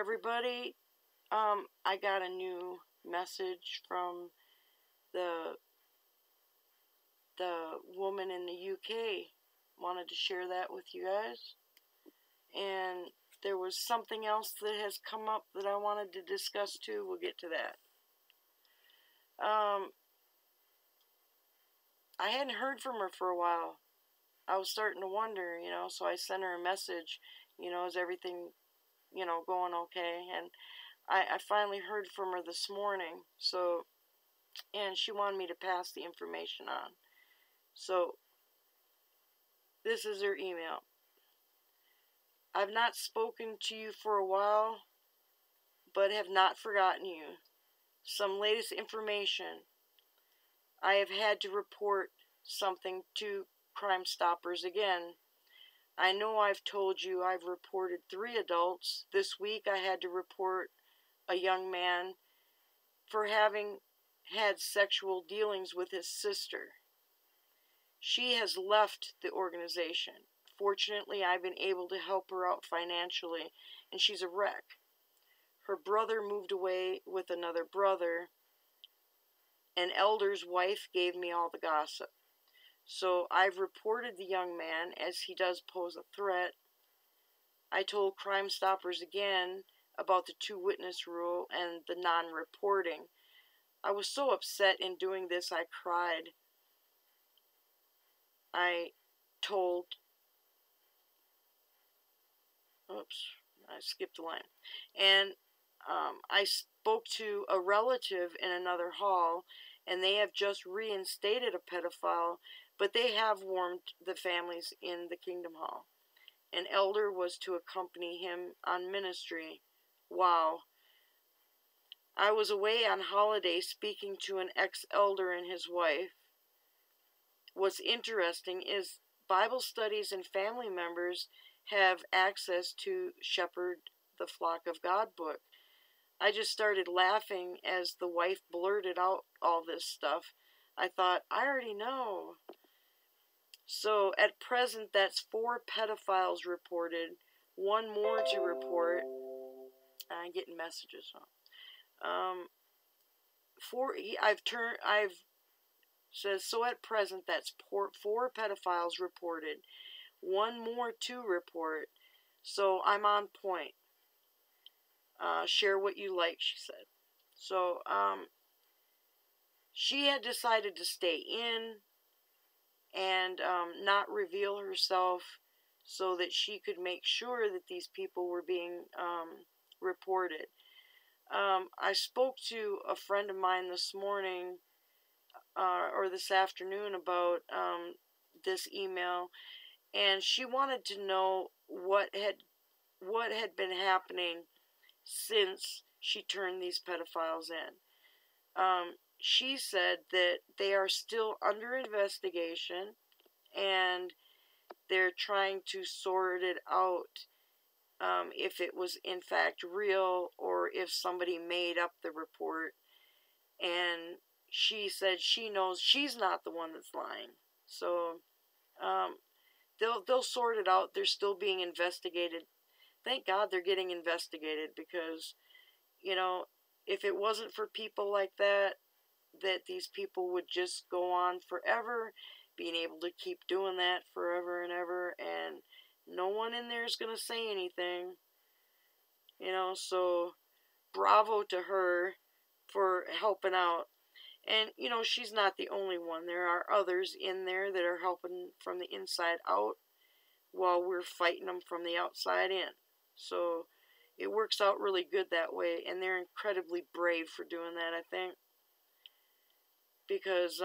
everybody. I got a new message from the woman in the UK. Wanted to share that with you guys. And there was something else that has come up that I wanted to discuss too. We'll get to that. I hadn't heard from her for a while. I was starting to wonder, so I sent her a message, is everything, going okay? And I finally heard from her this morning, and she wanted me to pass the information on. So, this is her email. I've not spoken to you for a while, but have not forgotten you. Some latest information. I have had to report something to Crime Stoppers again. I know I've told you I've reported 3 adults. This week I had to report a young man for having had sexual dealings with his sister. She has left the organization. Fortunately, I've been able to help her out financially, and she's a wreck. Her brother moved away with another brother. An elder's wife gave me all the gossip. So I've reported the young man, as he does pose a threat. I told Crime Stoppers again about the 2-witness rule and the non-reporting. I was so upset in doing this I cried. I skipped a line. And I spoke to a relative in another hall, and they have just reinstated a pedophile, but they have warned the families in the Kingdom Hall. An elder was to accompany him on ministry. Wow. I was away on holiday speaking to an ex-elder and his wife. What's interesting is Bible studies and family members have access to Shepherd the Flock of God book. I just started laughing as the wife blurted out all this stuff. I thought, I already know. So at present, that's 4 pedophiles reported, 1 more to report. I'm getting messages. So at present, that's 4 pedophiles reported, 1 more to report. So I'm on point. Share what you like, she said. So, she had decided to stay in and not reveal herself so that she could make sure that these people were being reported. I spoke to a friend of mine this morning or this afternoon about this email, and she wanted to know what had been happening since she turned these pedophiles in. She said that they are still under investigation and they're trying to sort it out, if it was in fact real or if somebody made up the report. And she said she knows she's not the one that's lying. So they'll sort it out. They're still being investigated. Thank God they're getting investigated, because, if it wasn't for people like that these people would just go on forever, being able to keep doing that forever and ever, and no one in there is going to say anything. So bravo to her for helping out. And, she's not the only one. There are others in there that are helping from the inside out while we're fighting them from the outside in. So it works out really good that way, and they're incredibly brave for doing that, I think, because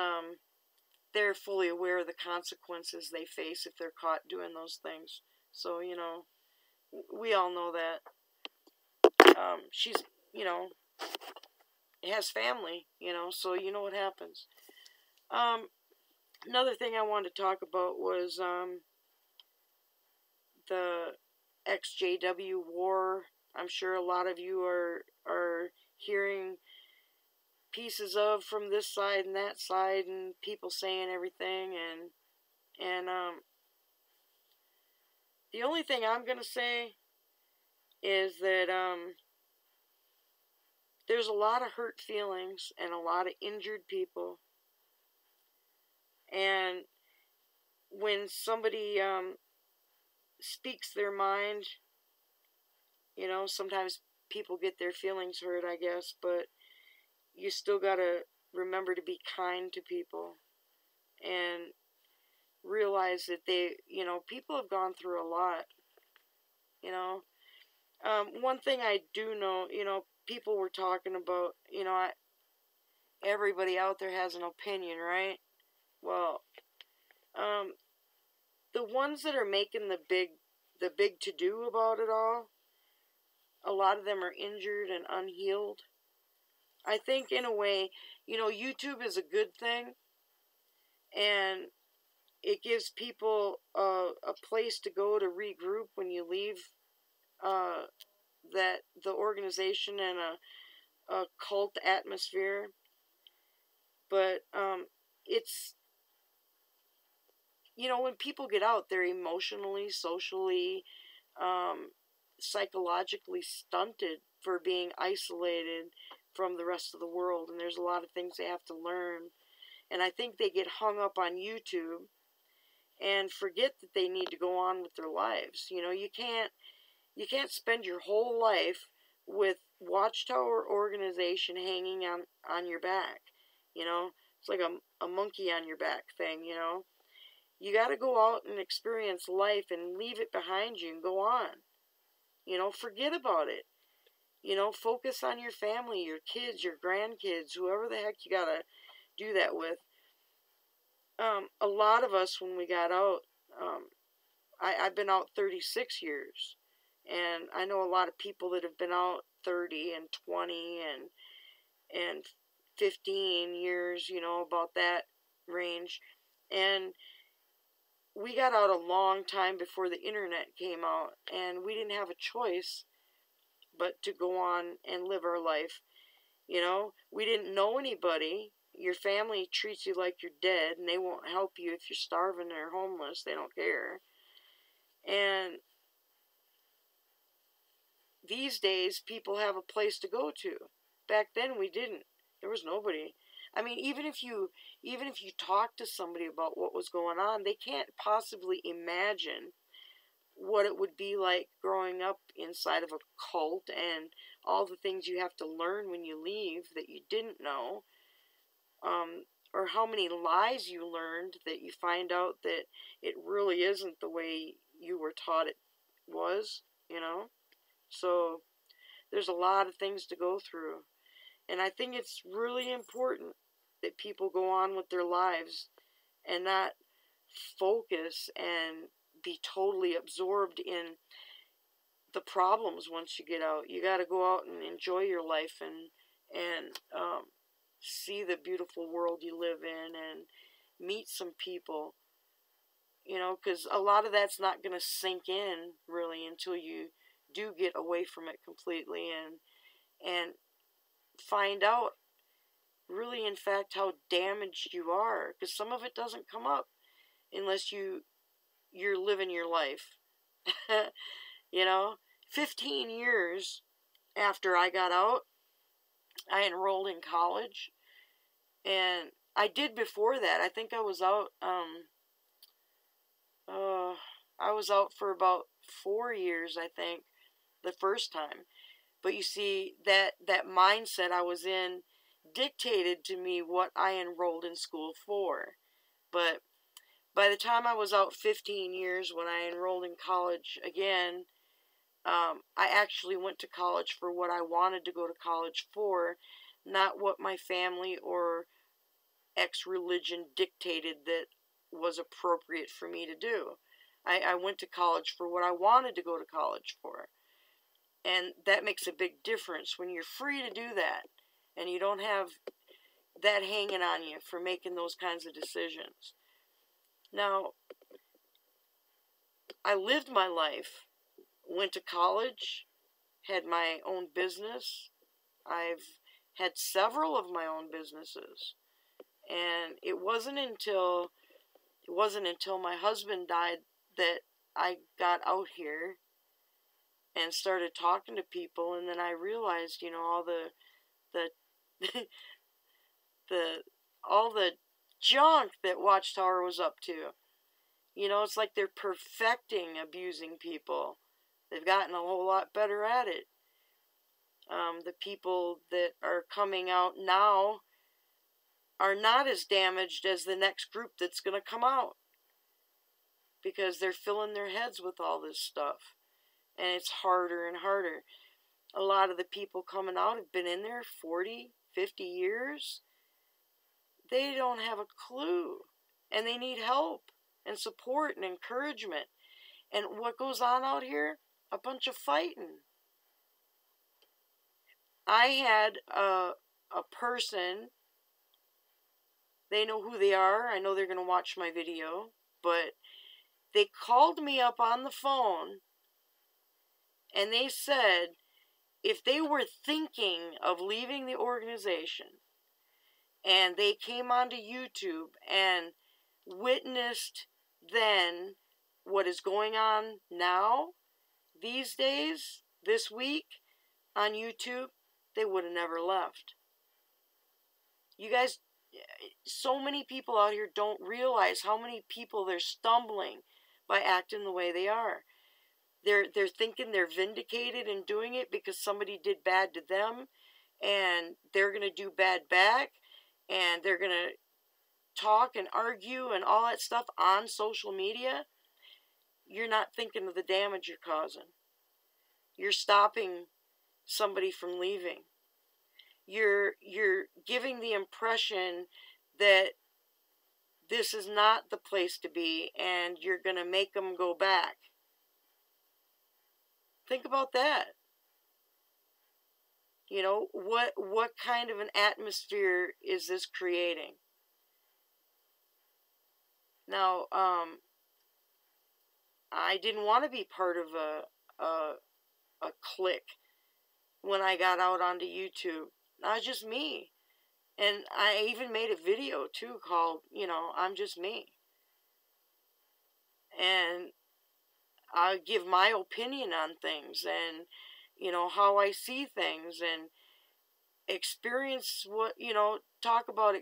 they're fully aware of the consequences they face if they're caught doing those things. So, we all know that. She's, has family, so you know what happens. Another thing I wanted to talk about was the XJW war. I'm sure a lot of you are hearing pieces of from this side and that side, and people saying everything, and the only thing I'm gonna say is that there's a lot of hurt feelings and a lot of injured people. And when somebody speaks their mind, sometimes people get their feelings hurt, I guess, but you still gotta remember to be kind to people and realize that people have gone through a lot, you know. One thing I do know, people were talking about, everybody out there has an opinion, right? Well, the ones that are making the big to-do about it all, a lot of them are injured and unhealed. I think in a way, YouTube is a good thing, and it gives people a place to go to regroup when you leave the organization and a cult atmosphere. But it's, when people get out, they're emotionally, socially, psychologically stunted for being isolated from the rest of the world, and there's a lot of things they have to learn. And I think they get hung up on YouTube and forget that they need to go on with their lives. You can't spend your whole life with Watchtower organization hanging on your back. It's like a monkey on your back thing. You got to go out and experience life and leave it behind you and go on. Forget about it. Focus on your family, your kids, your grandkids, whoever the heck you got to do that with. A lot of us, when we got out, I've been out 36 years, and I know a lot of people that have been out 30 and 20 and 15 years, about that range. And we got out a long time before the internet came out, and we didn't have a choice but to go on and live our life. We didn't know anybody. Your family treats you like you're dead, and they won't help you if you're starving or homeless. They don't care. And these days, people have a place to go to. Back then, we didn't. There was nobody. I mean, even if you talk to somebody about what was going on, they can't possibly imagine what it would be like growing up inside of a cult and all the things you have to learn when you leave that you didn't know, or how many lies you learned that you find out that it really isn't the way you were taught it was, So there's a lot of things to go through. And I think it's really important that people go on with their lives and not focus and be totally absorbed in the problems once you get out. You got to go out and enjoy your life and see the beautiful world you live in and meet some people, because a lot of that's not going to sink in really until you do get away from it completely and find out really, in fact, how damaged you are, because some of it doesn't come up unless you're living your life. 15 years after I got out, I enrolled in college, and I did before that. I think I was out for about 4 years, I think, the first time. But you see, that mindset I was in dictated to me what I enrolled in school for. But by the time I was out 15 years, when I enrolled in college again, I actually went to college for what I wanted to go to college for, not what my family or ex-religion dictated that was appropriate for me to do. I went to college for what I wanted to go to college for. And that makes a big difference when you're free to do that and you don't have that hanging on you for making those kinds of decisions. Now, I lived my life, went to college, had my own business. I've had several of my own businesses. And it wasn't until my husband died that I got out here and started talking to people, and then I realized, all the the the all the junk that Watchtower was up to. You know, it's like they're perfecting abusing people. They've gotten a whole lot better at it. The people that are coming out now are not as damaged as the next group that's going to come out, because they're filling their heads with all this stuff, and it's harder and harder. A lot of the people coming out have been in there 40, 50 years. They don't have a clue, and they need help and support and encouragement. And what goes on out here? A bunch of fighting. I had a person, they know who they are. I know they're going to watch my video, but they called me up on the phone, and they said if they were thinking of leaving the organization, and they came onto YouTube and witnessed then what is going on now, these days, this week, on YouTube, they would have never left. You guys, so many people out here don't realize how many people they're stumbling by acting the way they are. They're thinking they're vindicated in doing it because somebody did bad to them, and they're going to do bad back, and they're going to talk and argue and all that stuff on social media. You're not thinking of the damage you're causing. You're stopping somebody from leaving. You're giving the impression that this is not the place to be, and you're going to make them go back. Think about that. You know, what kind of an atmosphere is this creating? Now, I didn't want to be part of a clique when I got out onto YouTube. Not just me. And I even made a video too called, you know, I'm Just Me. And I give my opinion on things, and, you know, how I see things, and experience what, you know, talk about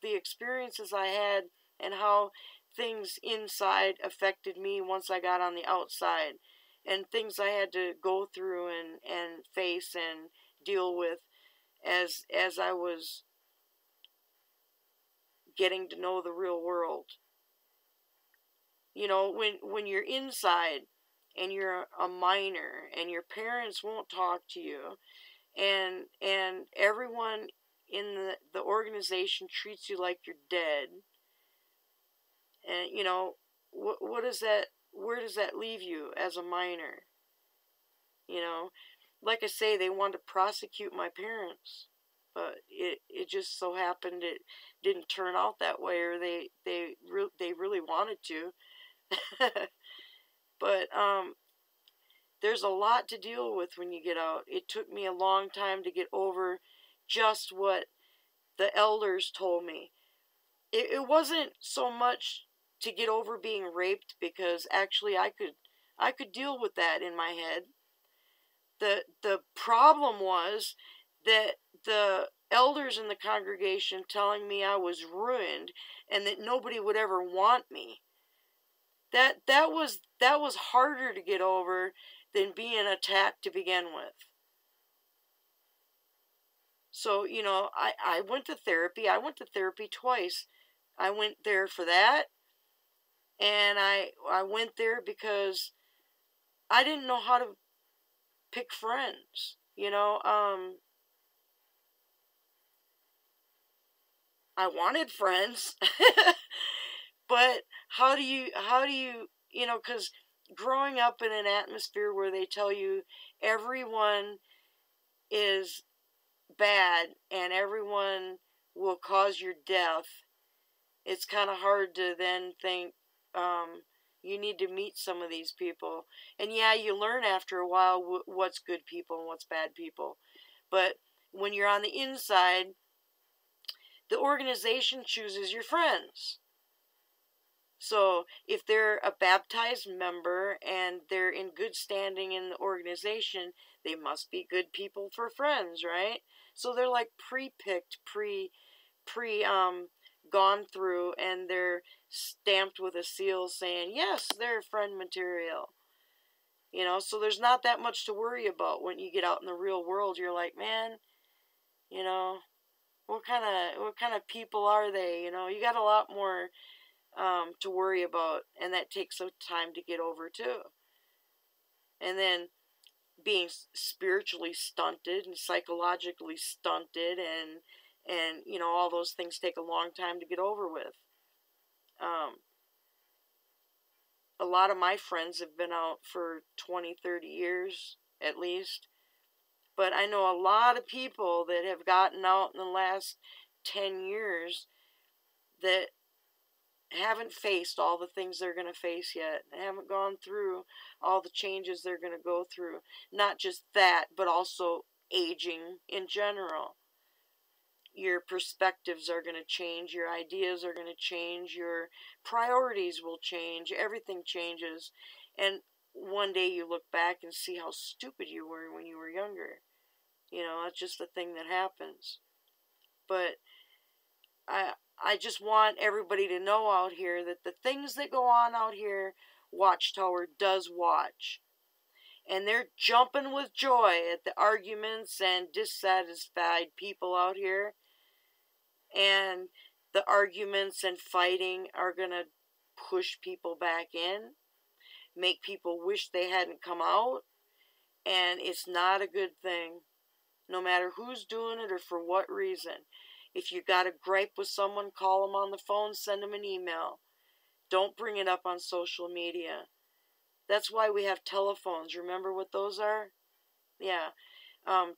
the experiences I had and how things inside affected me once I got on the outside, and things I had to go through and face and deal with as I was getting to know the real world. You know, when you're inside and you're a minor and your parents won't talk to you, and everyone in the organization treats you like you're dead, and, you know, what is that? Where does that leave you as a minor? You know, like I say, they wanted to prosecute my parents, but it just so happened it didn't turn out that way, or they really wanted to. But there's a lot to deal with when you get out. It took me a long time to get over just what the elders told me. It wasn't so much to get over being raped, because actually I could deal with that in my head. The problem was that the elders in the congregation telling me I was ruined and that nobody would ever want me. That was harder to get over than being attacked to begin with. So, you know, I went to therapy. I went to therapy twice. I went there for that, and I went there because I didn't know how to pick friends. You know, I wanted friends, but how do you, you know, because growing up in an atmosphere where they tell you everyone is bad and everyone will cause your death, it's kind of hard to then think you need to meet some of these people. And yeah, you learn after a while what's good people and what's bad people. But when you're on the inside, the organization chooses your friends. So if they're a baptized member and they're in good standing in the organization, they must be good people for friends, right? So they're like pre-picked, gone through, and they're stamped with a seal saying, yes, they're friend material. You know, so there's not that much to worry about when you get out in the real world. You're like, man, you know, what kind of people are they? You know, you got a lot more to worry about, and that takes some time to get over too. And then being spiritually stunted and psychologically stunted, and you know, all those things take a long time to get over with. A lot of my friends have been out for 20, 30 years at least. But I know a lot of people that have gotten out in the last 10 years that haven't faced all the things they're going to face yet. They haven't gone through all the changes they're going to go through. Not just that, but also aging in general. Your perspectives are going to change, your ideas are going to change, your priorities will change, everything changes. And one day you look back and see how stupid you were when you were younger. You know, that's just the thing that happens. But I just want everybody to know out here that the things that go on out here, Watchtower does watch. And they're jumping with joy at the arguments and dissatisfied people out here. And the arguments and fighting are going to push people back in, make people wish they hadn't come out. And it's not a good thing, no matter who's doing it or for what reason. If you got a gripe with someone, call them on the phone, send them an email. Don't bring it up on social media. That's why we have telephones. Remember what those are? Yeah.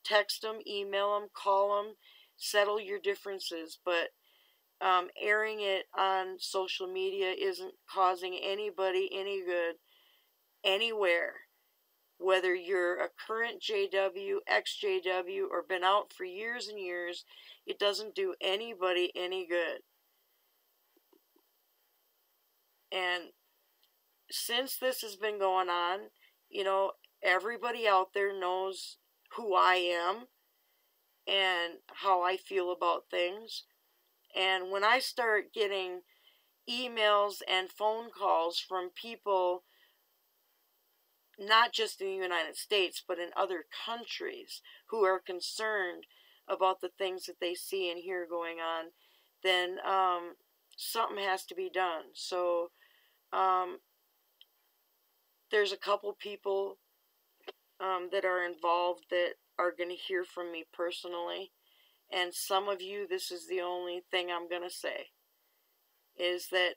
Text them, email them, call them, settle your differences. But airing it on social media isn't causing anybody any good anywhere. Whether you're a current JW, ex-JW, or been out for years and years, it doesn't do anybody any good. And since this has been going on, you know, everybody out there knows who I am and how I feel about things. And when I start getting emails and phone calls from people, not just in the United States, but in other countries, who are concerned about the things that they see and hear going on, then something has to be done. So there's a couple people that are involved that are going to hear from me personally. And some of you, this is the only thing I'm going to say, is that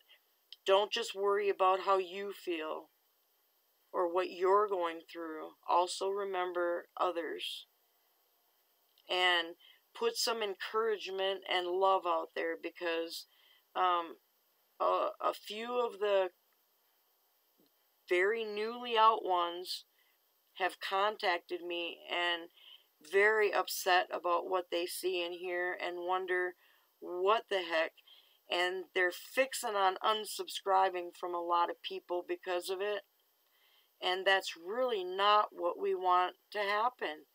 don't just worry about how you feel or what you're going through. Also remember others. And put some encouragement and love out there, because a few of the very newly out ones have contacted me and very upset about what they see and hear and wonder what the heck, and they're fixing on unsubscribing from a lot of people because of it. And that's really not what we want to happen.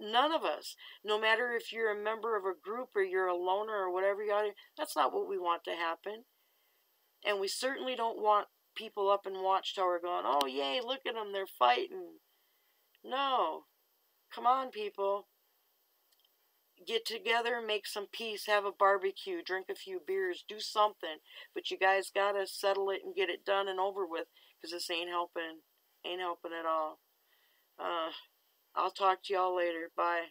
None of us. No matter if you're a member of a group or you're a loner or whatever you are, that's not what we want to happen. And we certainly don't want people up in Watchtower going, oh yay, look at them, they're fighting. No. Come on, people. Get together, make some peace, have a barbecue, drink a few beers, do something. But you guys gotta settle it and get it done and over with, because this ain't helping. Ain't helping at all. I'll talk to y'all later. Bye.